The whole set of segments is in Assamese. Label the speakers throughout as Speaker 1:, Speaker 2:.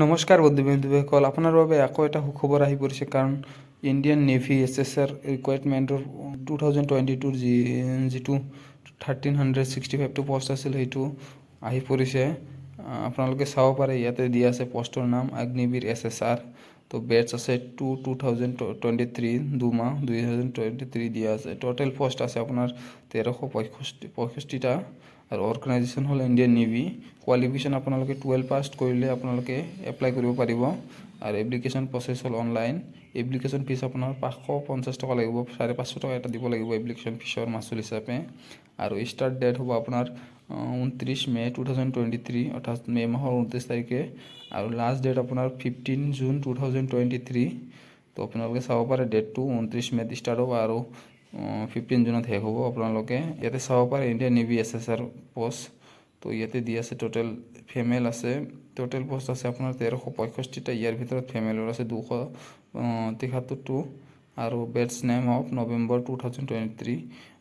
Speaker 1: নমস্কাৰ বন্ধুসকল, আপোনাৰ বাবে আকৌ এটা সুখবৰ আহি পৰিছে। কাৰণ ইণ্ডিয়ান নেভি SSR ৰিকুৱাৰমেণ্টৰ 2022 যিটো 1365টো পষ্ট আছিল সেইটো আহি পৰিছে। আপোনালোকে চাব পাৰে, ইয়াতে দিয়া আছে পষ্টৰ নাম অগ্নিবীৰ SSR। তো বেটছ আছে 2023 2 মাহ 2023 দিয়া আছে। টোটেল পোষ্ট আছে আপোনাৰ 1365টা আৰু অৰ্গেনাইজেশ্যন হ'ল ইণ্ডিয়ান নেভি। কোৱালিফিকেশ্যন আপোনালোকে 12 পাছ কৰিলে আপোনালোকে এপ্লাই কৰিব পাৰিব। আৰু এপ্লিকেশ্যন প্ৰচেছ হ'ল অনলাইন। এপ্লিকেশ্যন ফিজ আপোনাৰ 550 টকা লাগিব, 550 টকা এটা দিব লাগিব এপ্লিকেশ্যন ফিজৰ মাচুল হিচাপে। আৰু ষ্টাৰ্ট ডেট হ'ব আপোনাৰ 29 মে 2023, অৰ্থাৎ মে' মাহৰ 29 তাৰিখে। আৰু লাষ্ট ডেট আপোনাৰ 15 জুন 2023। তো আপোনালোকে চাব পাৰে ডেটটো 29 মে'ত ষ্টাৰ্ট হ'ব আৰু 15 জুনত শেষ হ'ব। আপোনালোকে ইয়াতে চাব পাৰে ইণ্ডিয়ান নেভি SSR পোষ্ট। তো ইয়াতে দি আছে টোটেল ফিমেল আছে, টোটেল পোষ্ট আছে আপোনাৰ 1365টা। ইয়াৰ ভিতৰত ফিমেলৰ আছে 273টো। আৰু বেটছ নেম অফ নৱেম্বৰ 2023।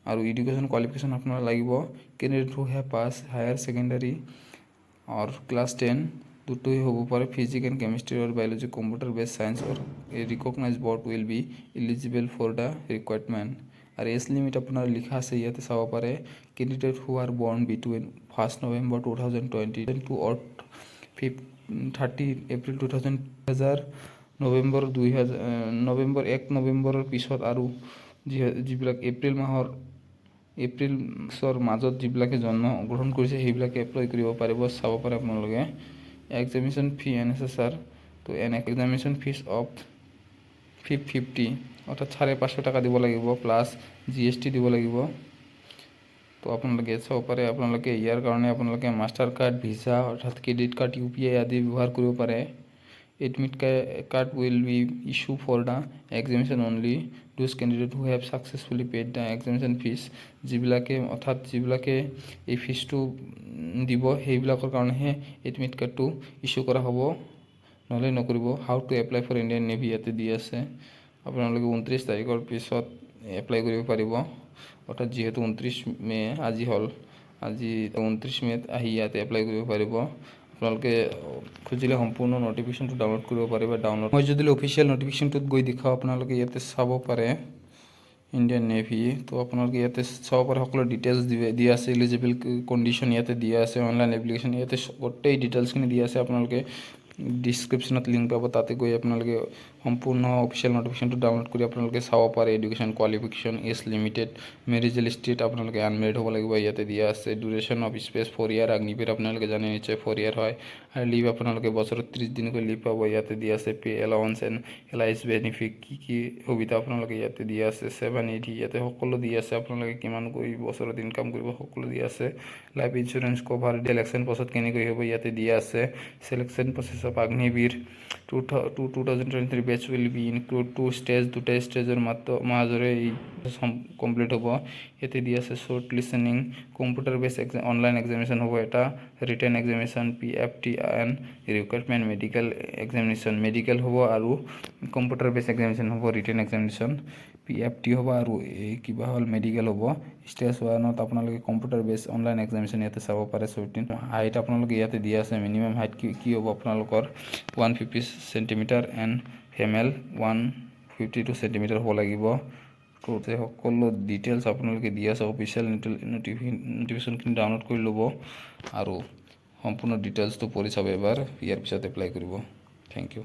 Speaker 1: আৰু এডুকেশ্যন কোৱালিফিকেশ্যন আপোনাৰ লাগিব candidate who have pass higher secondary or class 10 দুটোই হ'ব পাৰে। Physics and chemistry or biology computer base science or a recognise board will be eligible for the requirement. আৰু এজ লিমিট আপোনাৰ লিখা আছে, ইয়াতে চাব পাৰে candidate who are born between 1 November 2020 to 30 April 2000 November 1 নৱেম্বৰৰ পিছত আৰু যিবিলাক এপ্ৰিলৰ মাজত যিবিলাকে জন্মগ্ৰহণ কৰিছে সেইবিলাকে এপ্লাই কৰিব পাৰিব। চাব পাৰে আপোনালোকে এক্সামিনেশ্যন ফি NSSR। তো এক্সামিনেশ্যন ফিজ অফ 550, অৰ্থাৎ 550 টকা দিব লাগিব, প্লাছ GST দিব লাগিব। তো আপোনালোকে চাব পাৰে, আপোনালোকে ইয়াৰ কাৰণে আপোনালোকে মাষ্টাৰ কাৰ্ড, ভিছা অৰ্থাৎ ক্ৰেডিট কাৰ্ড, UPI আদি ব্যৱহাৰ কৰিব পাৰে। Admit card will be issue for the examination only those candidate who have successfully paid the examination fees. যিবিলাকে এই ফিজটো দিব সেইবিলাকৰ কাৰণেহে এডমিট কাৰ্ডটো ইছ্যু কৰা হ'ব, নহ'লে নকৰিব। How to apply for Indian navy ইয়াতে দি আছে। আপোনালোকে 29 তাৰিখৰ পিছত এপ্লাই কৰিব পাৰিব। অৰ্থাৎ যিহেতু 29 মে' আজি হ'ল, আজি 29 মে'ত আহি ইয়াতে এপ্লাই কৰিব পাৰিব। আপোনালোকে খুজিলে সম্পূৰ্ণ নটিফিকেশ্যনটো ডাউনলোড কৰিব পাৰিব। মই যদি অফিচিয়েল নটিফিকেশ্যনটোত গৈ দেখাওঁ, আপোনালোকে ইয়াতে চাব পাৰে ইণ্ডিয়ান নেভি। তো আপোনালোকে ইয়াতে চাব পাৰে সকলো ডিটেইলছ দিয়া আছে, এলিজিবল কণ্ডিশ্যন ইয়াতে দিয়া আছে, অনলাইন এপ্লিকেশ্যন ইয়াতে গোটেই ডিটেইলছখিনি দিয়া আছে। আপোনালোকে ডিছক্ৰিপশ্যনত লিংক পাব, তাতে গৈ আপোনালোকে সম্পূৰ্ণ অফিচিয়েল নটিফিকেশ্যনটো ডাউনলোড কৰি আপোনালোকে চাব পাৰে। Education qualification, age limited, marital state আপোনালোকে আনমেৰিড হ'ব লাগিব, ইয়াতে দিয়া আছে। Duration of space 4 year, Agniveer আপোনালোকে জানে নিশ্চয় 4 ইয়াৰ হয়। আৰু লিভ আপোনালোকে বছৰত 30 দিনকৈ লিভ পাব, ইয়াতে দিয়া আছে। Pay allowance and allies benefit, কি সুবিধা আপোনালোকে ইয়াতে দিয়া আছে। 780 ইয়াতে সকলো দিয়া আছে, আপোনালোকে কিমান কৰি বছৰত ইনকাম কৰিব সকলো দিয়া আছে। Life insurance cover, selection process কেনেকৈ হ'ব ইয়াতে দিয়া আছে। Selection process of Agniveer 2023 batch will be include 2 stage, দুটা ষ্টেজৰ মাজেৰে এই কমপ্লিট হ'ব। ইয়াতে দিয়া আছে shortlisting, computer base online examination হ'ব এটা, written examination, PFT and requirement, medical examination, medical হ'ব আৰু কম্পিউটাৰ বেছ এক্সামিনেশ্যন হ'ব, ৰিটেন এক্সামিনেশ্যন, PFT হ'ব আৰু এই কিবা হ'ল মেডিকেল হ'ব। ষ্টেজ 1ত আপোনালোকে কম্পিউটাৰ বেছ অনলাইন এক্সামিনেশ্যন ইয়াতে চাব পাৰে। 14 হাইট আপোনালোকে ইয়াতে দিয়া আছে, মিনিমাম হাইট কি হ'ব আপোনালোকৰ 150 চেণ্টিমিটাৰ এণ্ড ফিমেল 152 চেণ্টিমিটাৰ হ'ব লাগিব। তো সকলো ডিটেইলছ আপোনালোকে দি আছে। অফিচিয়েল নটিফিকেশ্যনখিনি ডাউনলোড কৰি ল'ব আৰু সম্পূৰ্ণ ডিটেইলছটো পঢ়ি চাব এবাৰ, ইয়াৰ পিছত এপ্লাই কৰিব। Thank U.